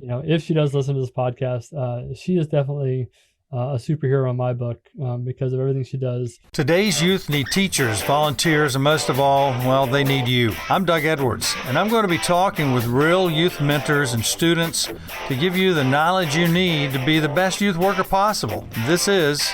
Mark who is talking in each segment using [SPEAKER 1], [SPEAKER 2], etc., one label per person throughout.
[SPEAKER 1] if she does listen to this podcast, she is definitely a superhero in my book because of everything she does.
[SPEAKER 2] Today's youth need teachers, volunteers, and most of all, well, they need you. I'm Doug Edwards, and I'm going to be talking with real youth mentors and students to give you the knowledge you need to be the best youth worker possible. This is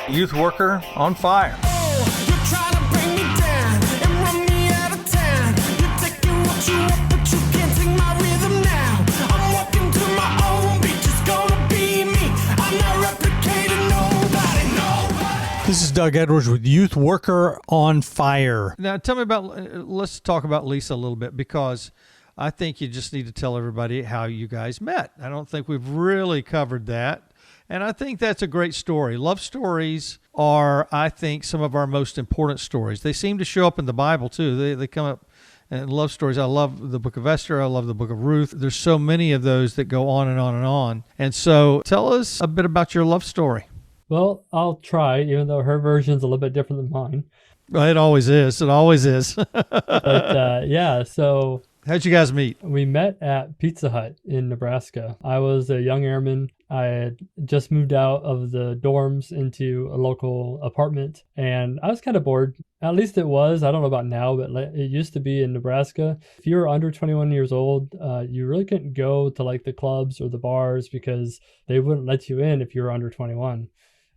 [SPEAKER 2] Youth Worker on Fire. This is Doug Edwards with Youth Worker on Fire. Now, tell me let's talk about Lisa a little bit, because I think you just need to tell everybody how you guys met. I don't think we've really covered that. And I think that's a great story. Love stories are, I think, some of our most important stories. They seem to show up in the Bible, too. They come up in love stories. I love the book of Esther. I love the book of Ruth. There's so many of those that go on and on and on. And so tell us a bit about your love story.
[SPEAKER 1] Well, I'll try, even though her version's a little bit different than mine.
[SPEAKER 2] Well, it always is. It always is.
[SPEAKER 1] But yeah, so...
[SPEAKER 2] How'd you guys meet?
[SPEAKER 1] We met at Pizza Hut in Nebraska. I was a young airman. I had just moved out of the dorms into a local apartment, and I was kind of bored. At least it was. I don't know about now, but it used to be in Nebraska. If you were under 21 years old, you really couldn't go to like the clubs or the bars because they wouldn't let you in if you were under 21.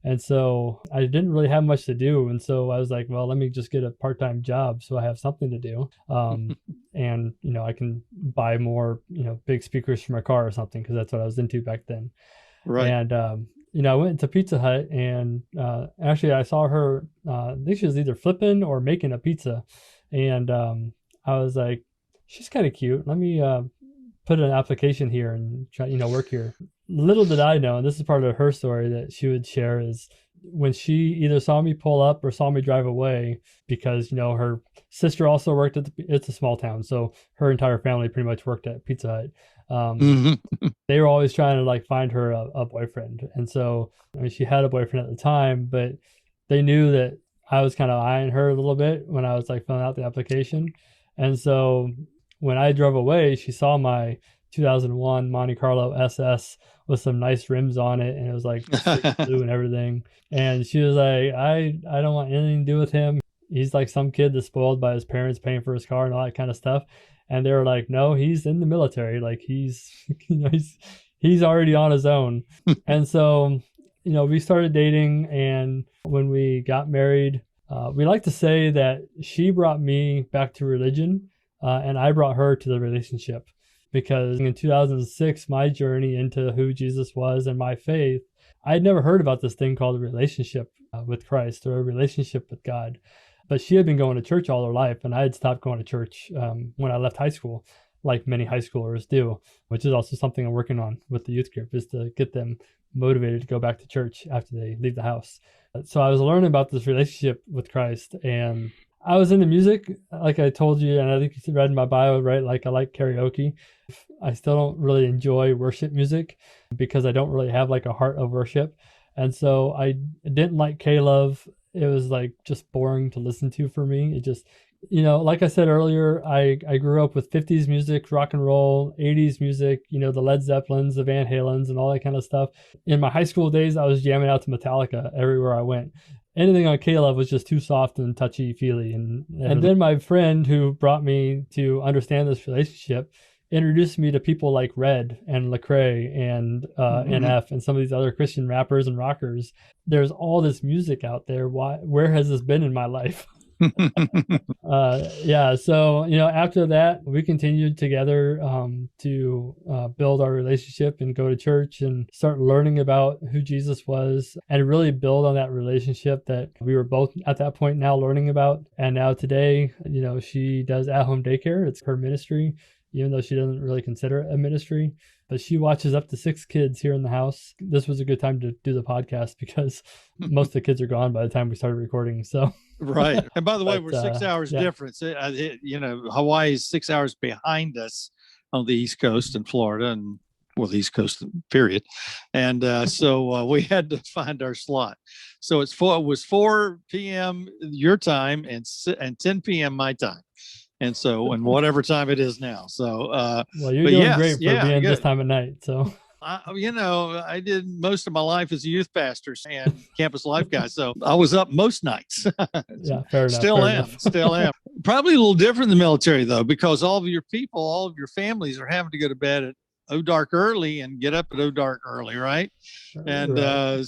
[SPEAKER 1] And so I didn't really have much to do. And so I was like, well, let me just get a part-time job so I have something to do. And, I can buy more, big speakers for my car or something, because that's what I was into back then.
[SPEAKER 2] Right.
[SPEAKER 1] And, I went to Pizza Hut, and actually I saw her, I think she was either flipping or making a pizza. And I was like, she's kind of cute. Let me put an application here and try, work here. Little did I know, and this is part of her story that she would share, is when she either saw me pull up or saw me drive away, because, her sister also worked at it's a small town. So her entire family pretty much worked at Pizza Hut. They were always trying to like find her a boyfriend. And so, she had a boyfriend at the time, but they knew that I was kind of eyeing her a little bit when I was like filling out the application. And so when I drove away, she saw my 2001 Monte Carlo SS with some nice rims on it, and it was like blue and everything. And she was like, I don't want anything to do with him. He's like some kid that's spoiled by his parents paying for his car and all that kind of stuff. And they were like, no, he's in the military. Like he's he's already on his own. And so, we started dating, and when we got married, we like to say that she brought me back to religion, and I brought her to the relationship. Because in 2006, my journey into who Jesus was and my faith, I had never heard about this thing called a relationship with Christ or a relationship with God. But she had been going to church all her life, and I had stopped going to church when I left high school, like many high schoolers do, which is also something I'm working on with the youth group, is to get them motivated to go back to church after they leave the house. So I was learning about this relationship with Christ, and I was into music, like I told you, and I think you read in my bio, right? Like I like karaoke. I still don't really enjoy worship music because I don't really have like a heart of worship. And so I didn't like K-Love. It was like just boring to listen to for me. It just, like I said earlier, I grew up with 50s music, rock and roll, 80s music, the Led Zeppelins, the Van Halens, and all that kind of stuff. In my high school days, I was jamming out to Metallica everywhere I went. Anything on K-Love was just too soft and touchy-feely. And then my friend who brought me to understand this relationship introduced me to people like Red and Lecrae and NF and some of these other Christian rappers and rockers. There's all this music out there. Where has this been in my life? So after that, we continued together to build our relationship and go to church and start learning about who Jesus was, and really build on that relationship that we were both at that point now learning about. And now today, she does at-home daycare. It's her ministry, even though she doesn't really consider it a ministry. But she watches up to 6 kids here in the house. This was a good time to do the podcast because most of the kids are gone by the time we started recording. So
[SPEAKER 2] right. And by the way, we're 6 hours difference. Hawaii is 6 hours behind us on the East Coast in Florida, and the East Coast period. And so we had to find our slot. So it was 4 p.m. your time and 10 p.m. my time.
[SPEAKER 3] And so, and whatever time it is now. So,
[SPEAKER 1] well, you're
[SPEAKER 3] but
[SPEAKER 1] doing
[SPEAKER 3] yes,
[SPEAKER 1] great for
[SPEAKER 3] yeah,
[SPEAKER 1] being
[SPEAKER 3] good.
[SPEAKER 1] this time of night. So,
[SPEAKER 3] I did most of my life as a youth pastor and campus life guy. So I was up most nights.
[SPEAKER 1] yeah, fair enough.
[SPEAKER 3] Still am. Probably a little different in the military though, because all of your people, all of your families are having to go to bed at dark early and get up at dark early, right? And
[SPEAKER 1] Right.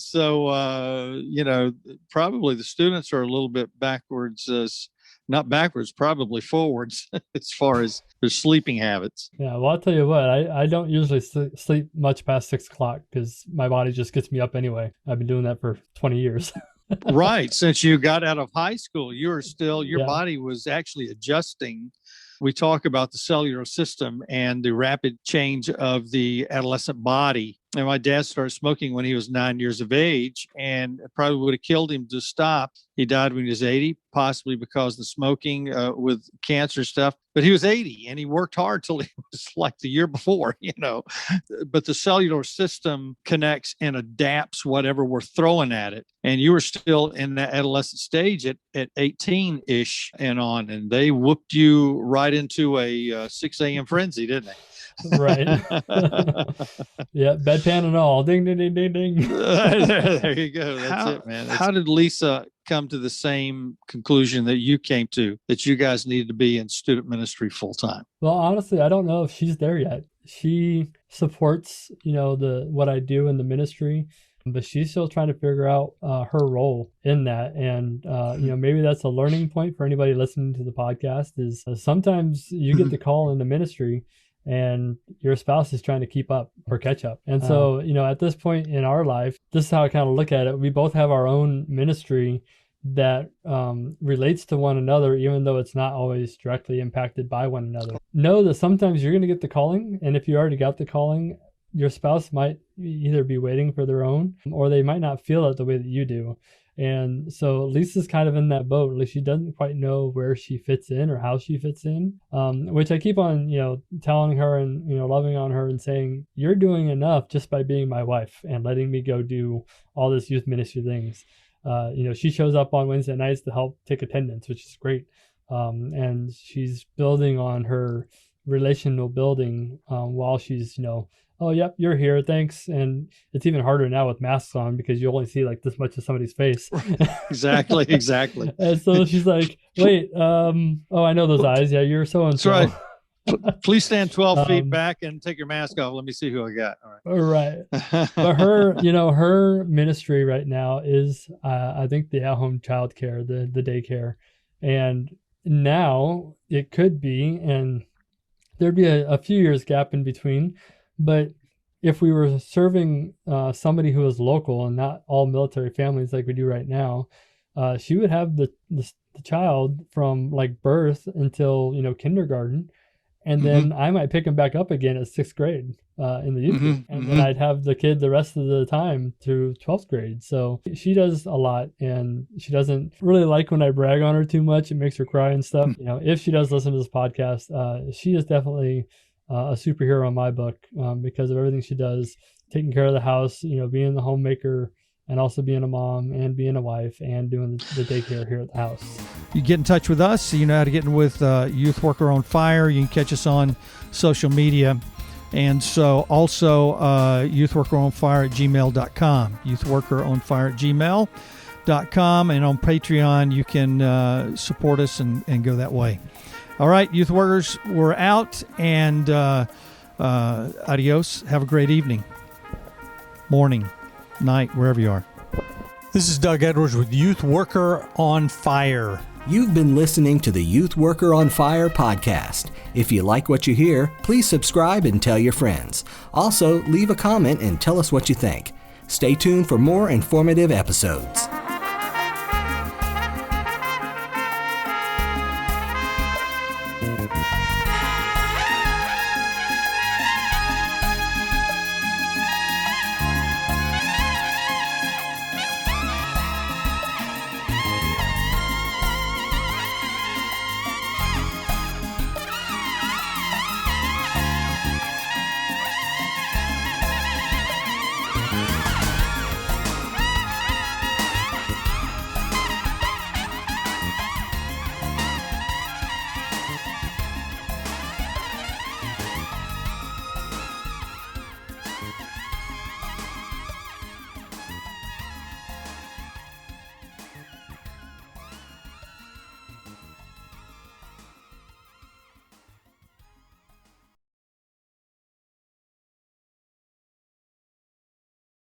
[SPEAKER 3] probably the students are a little bit backwards, not backwards, probably forwards as far as their sleeping habits.
[SPEAKER 1] Yeah, well, I'll tell you what, I don't usually sleep much past 6 o'clock because my body just gets me up anyway. I've been doing that for 20 years.
[SPEAKER 3] Right. Since you got out of high school, your
[SPEAKER 1] Yeah.
[SPEAKER 3] body was actually adjusting. We talk about the cellular system and the rapid change of the adolescent body. And my dad started smoking when he was 9 years of age, and it probably would have killed him to stop. He died when he was 80, possibly because of the smoking with cancer stuff. But he was 80 and he worked hard till he was like the year before, But the cellular system connects and adapts whatever we're throwing at it. And you were still in that adolescent stage at 18-ish and on, and they whooped you right into a 6 a.m. frenzy, didn't they?
[SPEAKER 1] Right. Yeah, bedpan and all. Ding, ding, ding, ding, ding.
[SPEAKER 3] There you go. That's it, man. How did Lisa come to the same conclusion that you came to, that you guys needed to be in student ministry full time?
[SPEAKER 1] Well, honestly, I don't know if she's there yet. She supports, what I do in the ministry, but she's still trying to figure out her role in that. And, maybe that's a learning point for anybody listening to the podcast is sometimes you get the call into ministry and your spouse is trying to keep up or catch up. And so, at this point in our life, this is how I kind of look at it. We both have our own ministry that relates to one another, even though it's not always directly impacted by one another. Know that sometimes you're going to get the calling, and if you already got the calling, your spouse might either be waiting for their own, or they might not feel it the way that you do. And so Lisa's kind of in that boat. At least she doesn't quite know where she fits in or how she fits in, which I keep on, telling her and, loving on her and saying, you're doing enough just by being my wife and letting me go do all this youth ministry things. She shows up on Wednesday nights to help take attendance, which is great. And she's building on her relational building while she's, oh, yep, you're here, thanks. And it's even harder now with masks on because you only see like this much of somebody's face.
[SPEAKER 3] Exactly.
[SPEAKER 1] And so she's like, wait, I know those eyes. Yeah, you're so-and-so.
[SPEAKER 3] That's right. Please stand 12 feet back and take your mask off. Let me see who I got.
[SPEAKER 1] All right. But her ministry right now is, I think, the at-home childcare, the daycare. And now it could be, and there'd be a few years gap in between, but if we were serving somebody who was local and not all military families like we do right now, she would have the child from like birth until, kindergarten. And then I might pick him back up again at 6th grade in the youth group. And then I'd have the kid the rest of the time through 12th grade. So she does a lot, and she doesn't really like when I brag on her too much. It makes her cry and stuff. If she does listen to this podcast, she is definitely a superhero in my book because of everything she does, taking care of the house, being the homemaker, and also being a mom and being a wife and doing the daycare here at the house.
[SPEAKER 2] You get in touch with us, so you know how to get in with Youth Worker on Fire. You can catch us on social media. And so also youthworkeronfire@gmail.com, youthworkeronfire@gmail.com. And on Patreon, you can support us and go that way. All right, youth workers, we're out, and adios. Have a great evening, morning, night, wherever you are. This is Doug Edwards with Youth Worker on Fire.
[SPEAKER 4] You've been listening to the Youth Worker on Fire podcast. If you like what you hear, please subscribe and tell your friends. Also, leave a comment and tell us what you think. Stay tuned for more informative episodes.